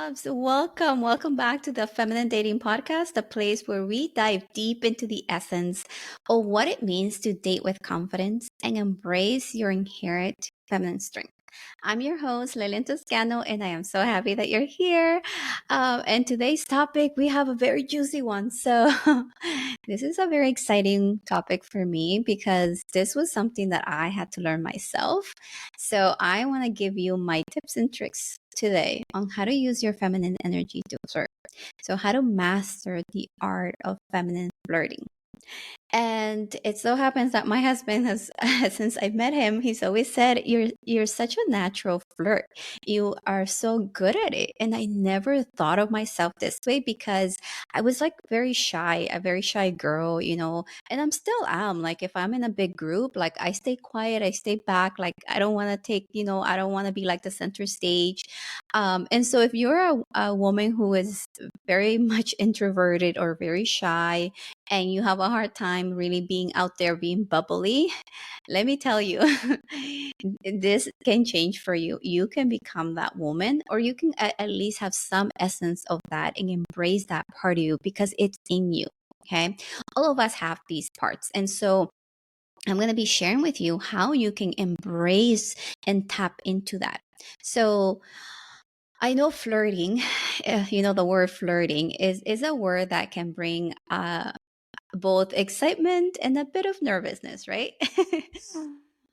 loves. Welcome back to the Feminine Dating Podcast, the place where we dive deep into the essence of what it means to date with confidence and embrace your inherent feminine strength. I'm your host, Lilian Toscano, and I am so happy that you're here. And today's topic, we have a very juicy one. So, this is a very exciting topic for me because this was something that I had to learn myself. So, I want to give you my tips and tricks today on how to use your feminine energy to flirt. So, how to master the art of feminine flirting. And it so happens that my husband has, since I met him, he's always said, "You're such a natural flirt. You are so good at it." And I never thought of myself this way because I was like very shy, a very shy girl, and I'm still am. Like if I'm in a big group, like I stay quiet, I stay back. Like I don't want to I don't want to be like the center stage. And so if you're a woman who is very much introverted or very shy, and you have a hard time really being out there being bubbly, let me tell you, this can change for you. You can become that woman, or you can at least have some essence of that and embrace that part of you because it's in you. Okay. All of us have these parts. And so I'm going to be sharing with you how you can embrace and tap into that. So, I know flirting, the word flirting is a word that can bring both excitement and a bit of nervousness, right?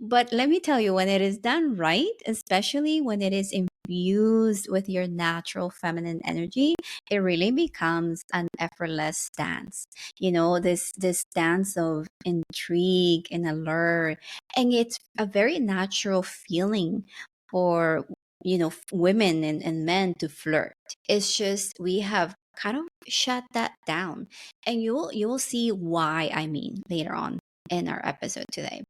But let me tell you, when it is done right, especially when it is infused with your natural feminine energy, it really becomes an effortless dance. This dance of intrigue and allure, and it's a very natural feeling for women and men to flirt. It's just we have kind of shut that down, and you will see why I mean later on in our episode today.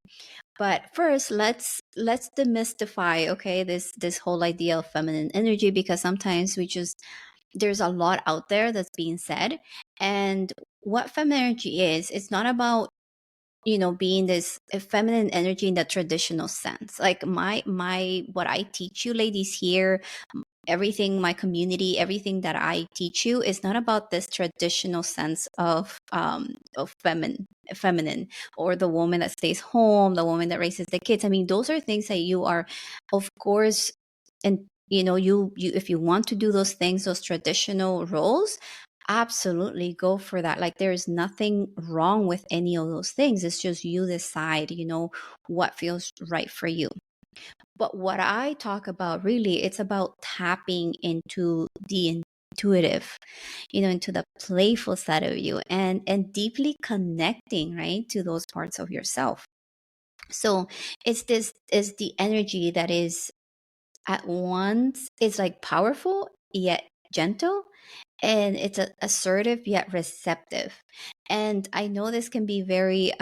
But first, let's demystify, okay, this whole idea of feminine energy, because sometimes we just there's a lot out there that's being said. And what feminine energy is, it's not about being this feminine energy in the traditional sense. Like my what I teach you ladies here, everything, my community, everything that I teach you is not about this traditional sense of feminine, or the woman that stays home, the woman that raises the kids. I mean, those are things that you are, of course, and you if you want to do those things, those traditional roles, absolutely go for that. Like there's nothing wrong with any of those things. It's just you decide, what feels right for you. But what I talk about really, it's about tapping into the intuitive, into the playful side of you, and deeply connecting, right, to those parts of yourself. So this is the energy that is at once, it's like powerful yet gentle, and it's assertive yet receptive. And I know this can be very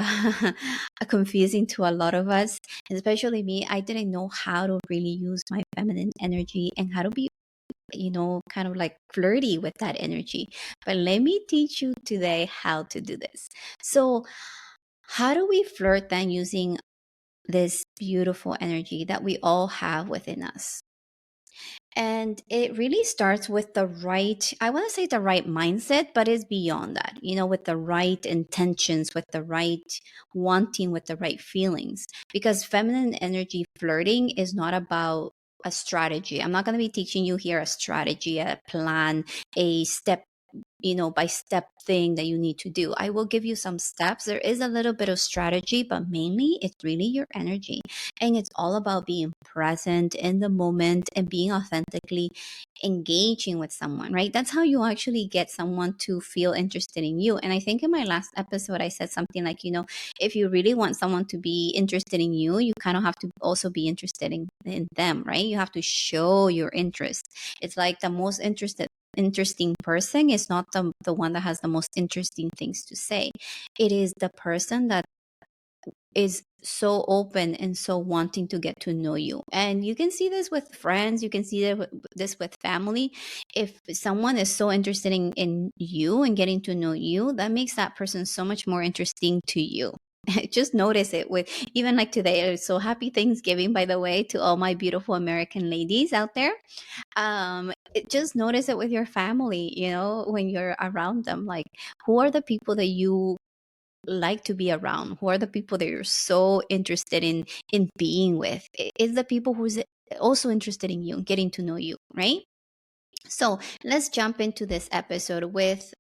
confusing to a lot of us, especially me. I didn't know how to really use my feminine energy and how to be, kind of like flirty with that energy. But let me teach you today how to do this. So, how do we flirt then using this beautiful energy that we all have within us? And it really starts with the right, I want to say the right mindset, but it's beyond that, with the right intentions, with the right wanting, with the right feelings. Because feminine energy flirting is not about a strategy. I'm not going to be teaching you here a strategy, a plan, a step by step thing that you need to do. I will give you some steps. There is a little bit of strategy, but mainly it's really your energy. And it's all about being present in the moment and being authentically engaging with someone, right? That's how you actually get someone to feel interested in you. And I think in my last episode, I said something like, if you really want someone to be interested in you, you kind of have to also be interested in them, right? You have to show your interest. It's like the most interesting person is not the one that has the most interesting things to say. It is the person that is so open and so wanting to get to know you. And you can see this with friends, you can see this with family. If someone is so interested in you and getting to know you, that makes that person so much more interesting to you. Just notice it with, even like today. So happy Thanksgiving, by the way, to all my beautiful American ladies out there. Just notice it with your family, when you're around them. Like, who are the people that you like to be around? Who are the people that you're so interested in being with? Is the people who's also interested in you, getting to know you, right? So let's jump into this episode with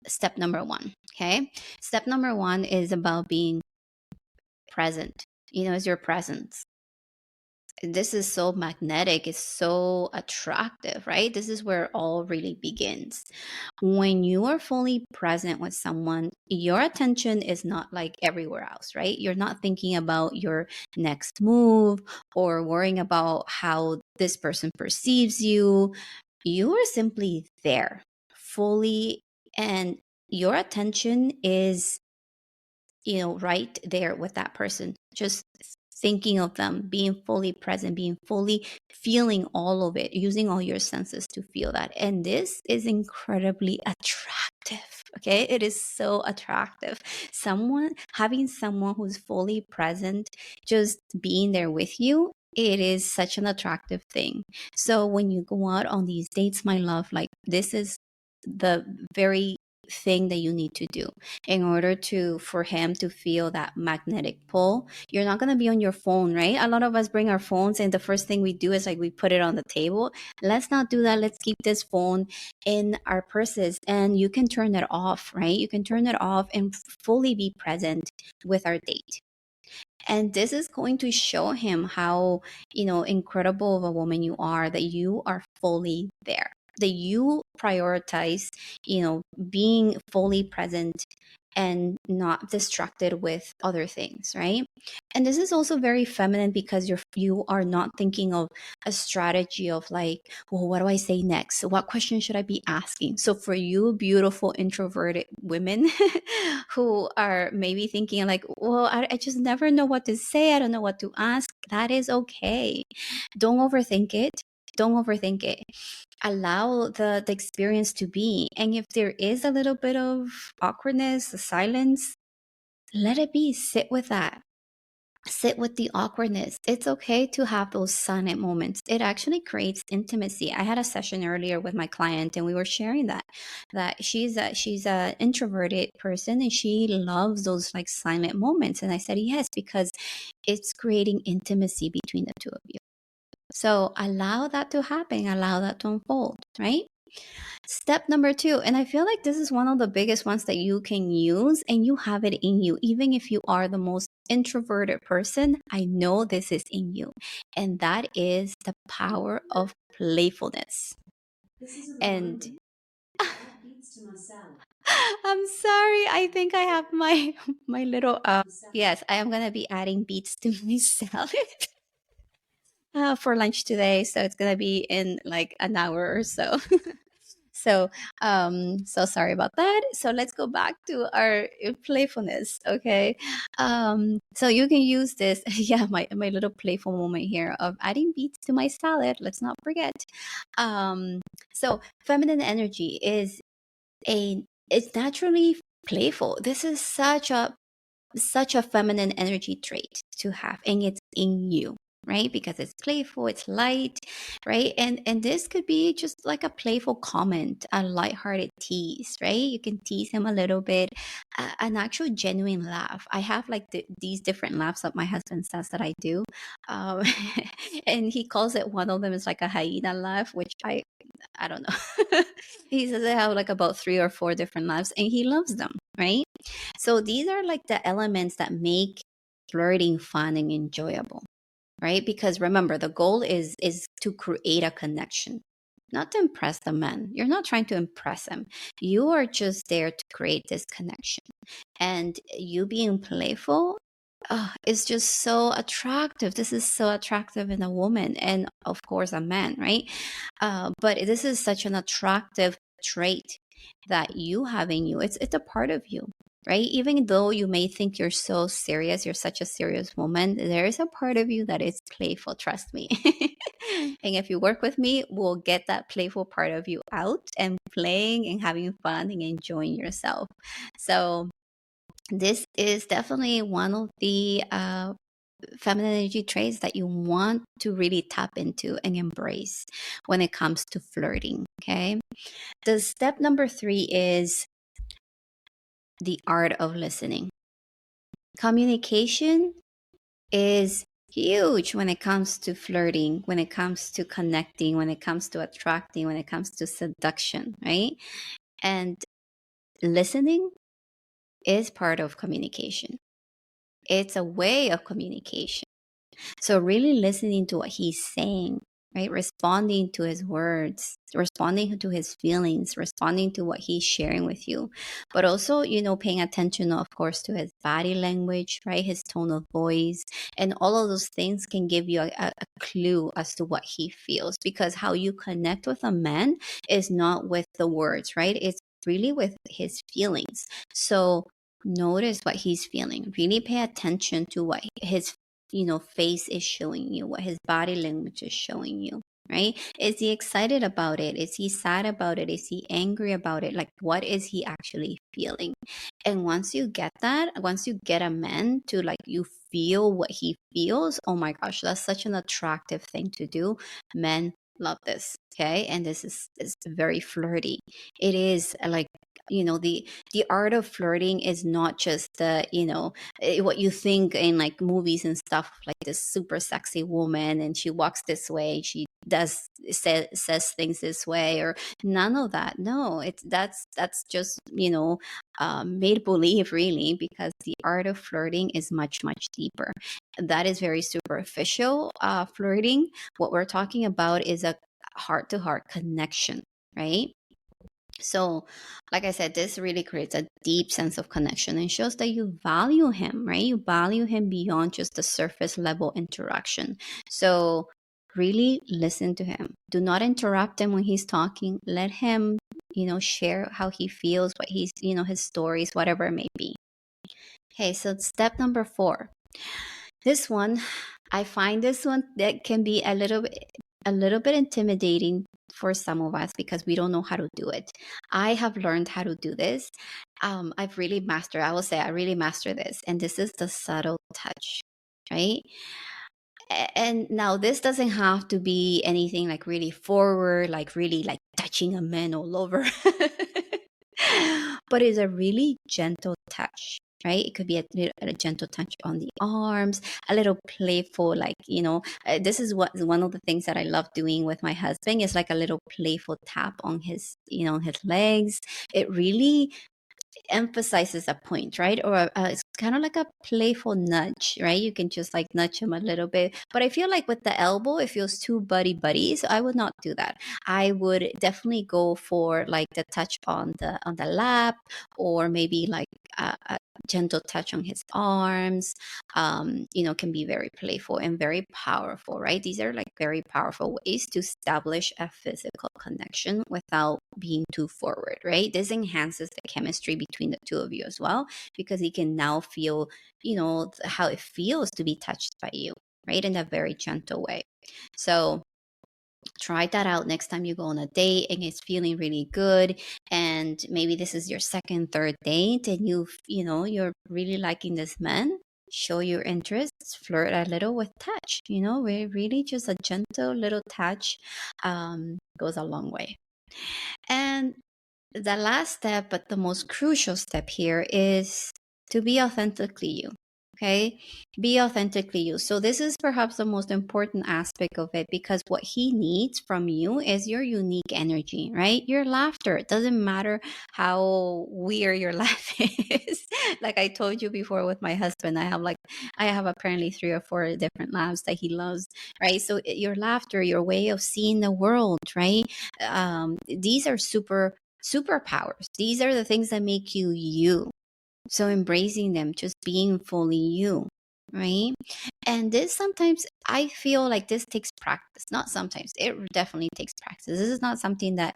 step number one. Okay, step number one is about being present. Is your presence. This is so magnetic, it's so attractive, right? This is where it all really begins. When you are fully present with someone, your attention is not like everywhere else, right? You're not thinking about your next move or worrying about how this person perceives you. You are simply there, fully, and your attention is, right there with that person, just thinking of them, being fully present, being fully feeling all of it, using all your senses to feel that. And this is incredibly attractive. Okay, it is so attractive. Having someone who's fully present, just being there with you, it is such an attractive thing. So when you go out on these dates, my love, like, this is the very thing that you need to do in order for him to feel that magnetic pull. You're not going to be on your phone, right? A lot of us bring our phones and the first thing we do is like we put it on the table. Let's not do that. Let's keep this phone in our purses, and you can turn it off, right? You can turn it off and fully be present with our date. And this is going to show him how, incredible of a woman you are, that you are fully there, that you prioritize, being fully present and not distracted with other things, right? And this is also very feminine because you are not thinking of a strategy of like, well, what do I say next? What question should I be asking? So for you beautiful introverted women who are maybe thinking like, well, I just never know what to say, I don't know what to ask, that is okay. Don't overthink it. Don't overthink it. Allow the experience to be. And if there is a little bit of awkwardness, the silence, let it be. Sit with that. Sit with the awkwardness. It's okay to have those silent moments. It actually creates intimacy. I had a session earlier with my client and we were sharing that she's a introverted person and she loves those like silent moments. And I said, yes, because it's creating intimacy between the two of you. So allow that to happen, allow that to unfold, right? Step number two, and I feel like this is one of the biggest ones that you can use, and you have it in you. Even if you are the most introverted person, I know this is in you. And that is the power of playfulness. And I'm sorry, I think I have my little yes, I am gonna be adding beets to my salad. For lunch today, so it's gonna be in like an hour or so. So, so sorry about that. So let's go back to our playfulness, okay? So you can use this, yeah, my little playful moment here of adding beets to my salad. Let's not forget. So feminine energy it's naturally playful. This is such a feminine energy trait to have, and it's in you, right? Because it's playful, it's light, right? And this could be just like a playful comment, a lighthearted tease, right? You can tease him a little bit, an actual genuine laugh. I have like these different laughs that my husband says that I do, um, and he calls it, one of them is like a hyena laugh, which I don't know. He says I have like about 3 or 4 different laughs, and he loves them, right? So these are like the elements that make flirting fun and enjoyable, right? Because remember, the goal is to create a connection, not to impress the man. You're not trying to impress him. You are just there to create this connection. And you being playful is just so attractive. This is so attractive in a woman and of course a man, right? But this is such an attractive trait that you have in you. It's a part of you, right? Even though you may think you're so serious, you're such a serious woman, there is a part of you that is playful, trust me. And if you work with me, we'll get that playful part of you out and playing and having fun and enjoying yourself. So This is definitely one of the feminine energy traits that you want to really tap into and embrace when it comes to flirting. Okay. The step number 3 is the art of listening. Communication is huge when it comes to flirting, when it comes to connecting, when it comes to attracting, when it comes to seduction, right? And listening is part of communication. It's a way of communication. So really listening to what he's saying, right? Responding to his words, responding to his feelings, responding to what he's sharing with you. But also, paying attention, of course, to his body language, right? His tone of voice. And all of those things can give you a clue as to what he feels. Because how you connect with a man is not with the words, right? It's really with his feelings. So notice what he's feeling. Really pay attention to what his face is showing you, what his body language is showing you, right? Is he excited about it? Is he sad about it? Is he angry about it? Like, what is he actually feeling? And once you get that, once you get a man to like, you feel what he feels, oh my gosh, that's such an attractive thing to do. Men love this. Okay. And this is very flirty. It is like, the art of flirting is not just the, what you think in like movies and stuff, like this super sexy woman and she walks this way, she says things this way, or none of that. No, that's just made believe, really, because the art of flirting is much deeper. That is very superficial flirting. What we're talking about is a heart to heart connection, right? So, like I said, this really creates a deep sense of connection and shows that you value him, right? You value him beyond just the surface level interaction. So, really listen to him. Do not interrupt him when he's talking. Let him, share how he feels, what he's, his stories, whatever it may be. Okay, so step number 4. This one, I find this one that can be a little bit intimidating for some of us because we don't know how to do it. I have learned how to do this. I've really mastered, I will say I really master this. And this is the subtle touch, right? And now this doesn't have to be anything like really forward, like really like touching a man all over. But it's a really gentle touch, right? It could be a gentle touch on the arms, a little playful, like, this is what one of the things that I love doing with my husband is like a little playful tap on his, his legs. It really emphasizes a point, right? Or it's kind of like a playful nudge, right? You can just like nudge him a little bit. But I feel like with the elbow, it feels too buddy. So I would not do that. I would definitely go for like the touch on the lap, or maybe like a gentle touch on his arms. Can be very playful and very powerful, right? These are like very powerful ways to establish a physical connection without being too forward, right? This enhances the chemistry between the two of you as well, because he can now feel, how it feels to be touched by you, right? In a very gentle way. So try that out next time you go on a date and it's feeling really good, and maybe this is your second, third date, and you're really liking this man. Show your interest, flirt a little with touch, really just a gentle little touch goes a long way. And the last step, but the most crucial step here, is to be authentically you. Okay? Be authentically you. So this is perhaps the most important aspect of it, because what he needs from you is your unique energy, right? Your laughter. It doesn't matter how weird your laugh is. Like I told you before with my husband, I have apparently 3 or 4 different laughs that he loves, right? So your laughter, your way of seeing the world, right? These are superpowers. These are the things that make you you. So embracing them, just being fully you, right? And this, sometimes I feel like this takes practice. Not sometimes, it definitely takes practice. This is not something that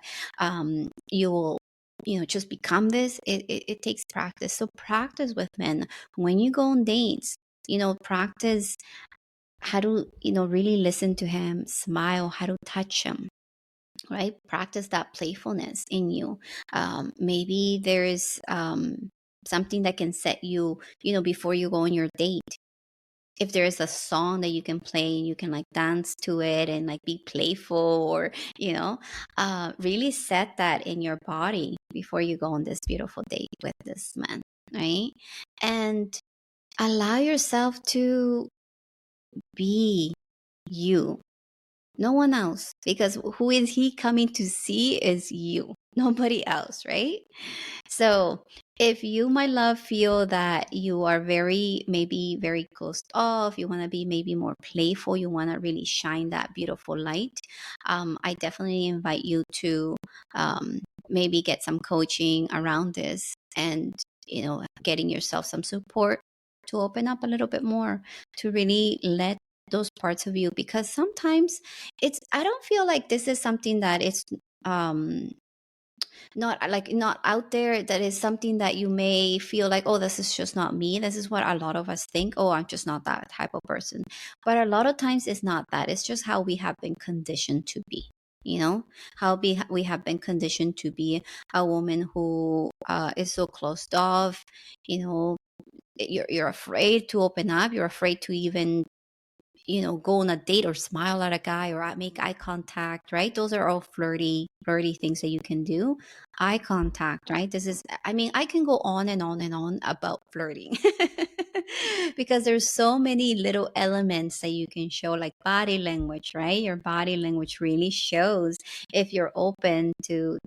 you will just become this. It takes practice. So practice with men when you go on dates. Practice how to really listen to him, smile, how to touch him, right? Practice that playfulness in you. Maybe there is something that can set you, before you go on your date. If there's a song that you can play and you can like dance to it and like be playful, or really set that in your body before you go on this beautiful date with this man, right? And allow yourself to be you, no one else, because who is he coming to see is you, nobody else, right? So if you, my love, feel that you are maybe very closed off, you want to be maybe more playful, you want to really shine that beautiful light, I definitely invite you to maybe get some coaching around this, and, getting yourself some support to open up a little bit more, to really let those parts of you, because sometimes I don't feel like this is something that it's um not out there, that is something that you may feel like, oh, this is just not me. This is what a lot of us think. Oh, I'm just not that type of person. But a lot of times it's not that. It's just how we have been conditioned to be. How we have been conditioned to be a woman who is so closed off. You're afraid to open up. You're afraid to even go on a date or smile at a guy or make eye contact, right? Those are all flirty things that you can do. Eye contact, right? I can go on and on and on about flirting because there's so many little elements that you can show, like body language, right? Your body language really shows if you're open to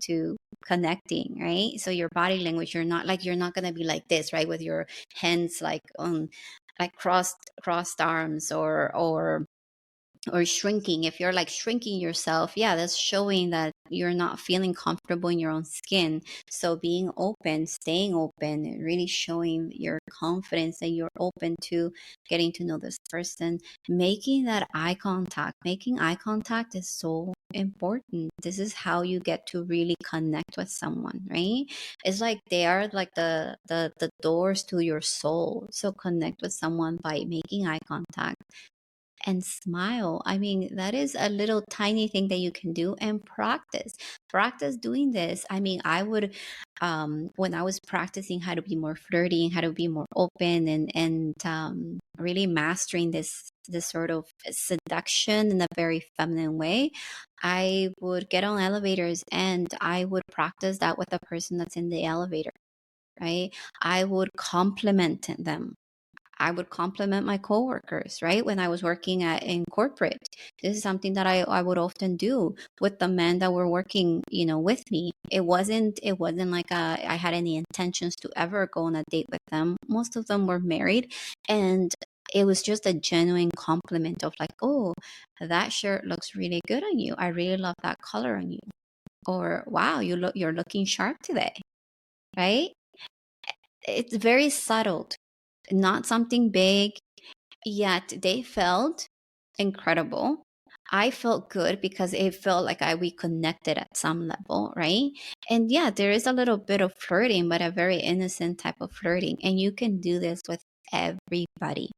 connecting, right? So your body language, you're not going to be like this, right? With your hands like on like crossed arms, or shrinking. If you're like shrinking yourself, yeah, that's showing that you're not feeling comfortable in your own skin. So being open, staying open, really showing your confidence that you're open to getting to know this person, making eye contact is so important. This is how you get to really connect with someone, right? It's like they are like the doors to your soul. So connect with someone by making eye contact and smile. I mean, that is a little tiny thing that you can do, and practice doing this. I mean, I would, when I was practicing how to be more flirty and how to be more open, and really mastering this sort of seduction in a very feminine way, I would get on elevators and I would practice that with the person that's in the elevator, right? I would compliment them. I would compliment my coworkers, right? When I was working in corporate, this is something that I would often do with the men that were working, with me. It wasn't like I had any intentions to ever go on a date with them. Most of them were married, and it was just a genuine compliment of like, oh, that shirt looks really good on you. I really love that color on you. Or wow, you're looking sharp today, right? It's very subtle, not something big, yet they felt incredible. I felt good because it felt like we connected at some level, right? And yeah, there is a little bit of flirting, but a very innocent type of flirting. And you can do this with everybody.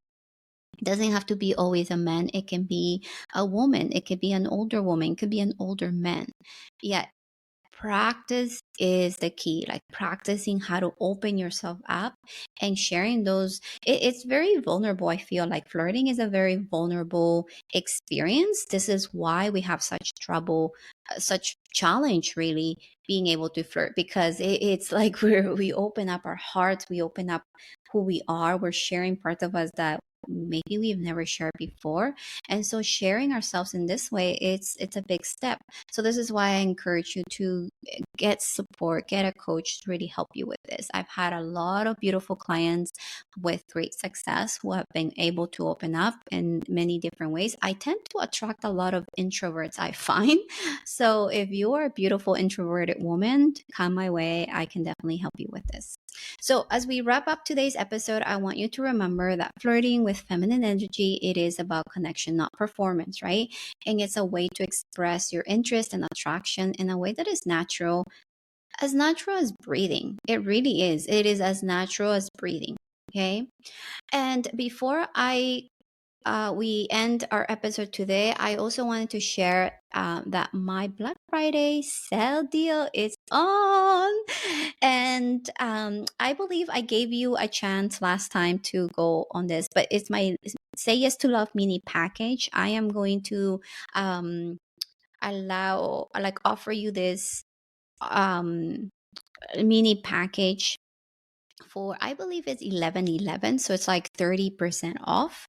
It doesn't have to be always a man. It can be a woman. It could be an older woman. It could be an older man. Yeah, practice is the key, like practicing how to open yourself up and sharing those. It's very vulnerable. I feel like flirting is a very vulnerable experience. This is why we have such trouble, such challenge, really, being able to flirt, because it's like we open up our hearts, we open up who we are, we're sharing parts of us that maybe we've never shared before. And so sharing ourselves in this way, it's a big step. So this is why I encourage you to get support, get a coach to really help you with this. I've had a lot of beautiful clients with great success who have been able to open up in many different ways. I tend to attract a lot of introverts, I find. So if you are a beautiful introverted woman, come my way. I can definitely help you with this. So as we wrap up today's episode, I want you to remember that flirting with feminine energy, it is about connection, not performance, right? And it's a way to express your interest and attraction in a way that is natural as breathing. It really is. It is as natural as breathing. Okay. And before I we end our episode today, I also wanted to share that my Black Friday sale deal is on. And I believe I gave you a chance last time to go on this, but it's my Say Yes to Love mini package. I am going to offer you this um, mini package for, I believe it's 11.11, so it's like 30% off.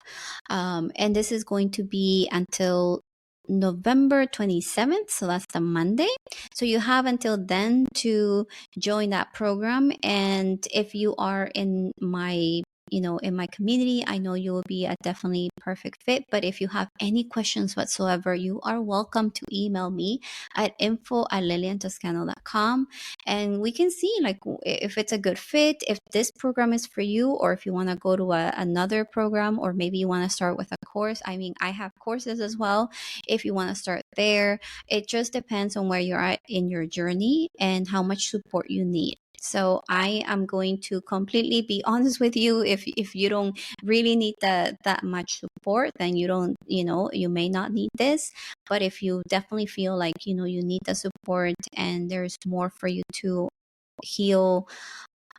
And this is going to be until November 27th, so that's the Monday. So you have until then to join that program. And if you are in my in my community, I know you will be a definitely perfect fit. But if you have any questions whatsoever, you are welcome to email me at info@liliantoscano.com, and we can see like if it's a good fit, if this program is for you, or if you want to go to another program, or maybe you want to start with a course. I mean, I have courses as well. If you want to start there, it just depends on where you're at in your journey and how much support you need. So I am going to completely be honest with you. If you don't really need that much support, then you don't, you may not need this. But if you definitely feel like, you need the support and there's more for you to heal,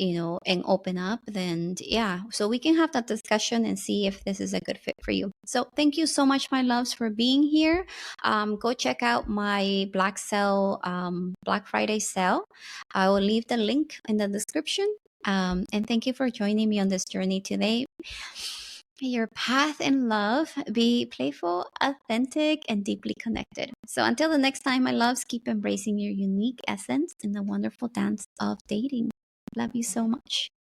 and open up, then yeah, so we can have that discussion and see if this is a good fit for you. So thank you so much, my loves, for being here. Go check out my Black Friday sale. I will leave the link in the description. And thank you for joining me on this journey today. May your path in love be playful, authentic, and deeply connected. So until the next time, my loves, keep embracing your unique essence in the wonderful dance of dating. Love you so much.